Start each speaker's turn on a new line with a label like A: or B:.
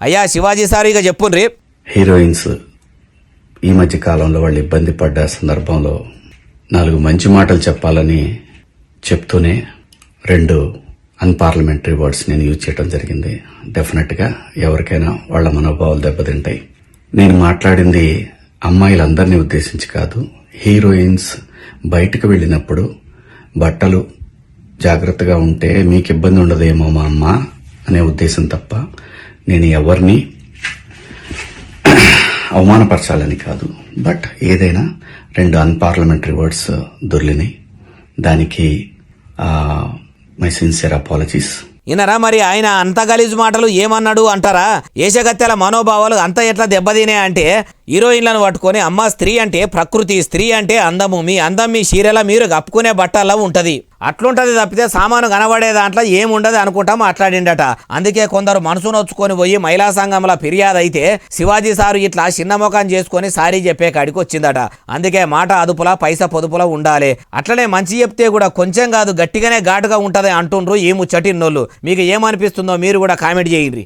A: అయ్యా శివాజీ సార్ ఇక చెప్పుండ్రి.
B: హీరోయిన్స్ ఈ మధ్య కాలంలో వాళ్ళు ఇబ్బంది పడ్డ సందర్భంలో 4 మంచి మాటలు చెప్పాలని చెప్తూనే 2 అన్పార్లమెంటరీ వర్డ్స్ నేను యూజ్ చేయడం జరిగింది. డెఫినెట్గా ఎవరికైనా వాళ్ళ మనోభావాలు దెబ్బతింటాయి. నేను మాట్లాడింది అమ్మాయిలందరినీ ఉద్దేశించి కాదు. హీరోయిన్స్ బయటకు వెళ్ళినప్పుడు బట్టలు జాగ్రత్తగా ఉంటే మీకు ఇబ్బంది ఉండదేమో మా అమ్మ అనే ఉద్దేశం తప్ప నేను ఎవరిని అవమానపరచాలని కాదు. బట్ ఏదైనా 2 అన్పార్లమెంటరీ వర్డ్స్ దొర్లినాయి. దానికి మై సిన్సియర్ అపాలజీస్.
A: ఇనరా మరి ఆయన అంత గలీజు మాటలు ఏమన్నాడు అంటారా? ఏషగత్తెల మనోభావాలు అంత ఎట్లా దెబ్బతినే అంటే హీరోయిన్లను పట్టుకొని అమ్మ స్త్రీ అంటే ప్రకృతి, స్త్రీ అంటే అందము, మీ అందం మీ చీరల మీరు కప్పుకునే బట్టల్లో ఉంటది, అట్లుంటది తప్పితే సామాను కనబడే దాంట్లో ఏముండదు అనుకుంటా మాట్లాడిండట. అందుకే కొందరు మనసు నొచ్చుకొని పోయి మహిళా సంఘంలో ఫిర్యాదు అయితే శివాజీ సారు ఇట్లా చిన్న ముఖం చేసుకొని సారీ చెప్పే కాడికి వచ్చిందట. అందుకే మాట అదుపులా పైసా పొదుపులా ఉండాలి. అట్లనే మంచి చెప్తే కూడా కొంచెం కాదు గట్టిగానే ఘాటుగా ఉంటది అంటుండ్రు ఈ ముచ్చటిన్నోళ్ళు. మీకు ఏమనిపిస్తుందో మీరు కూడా కామెంట్ చేయండి.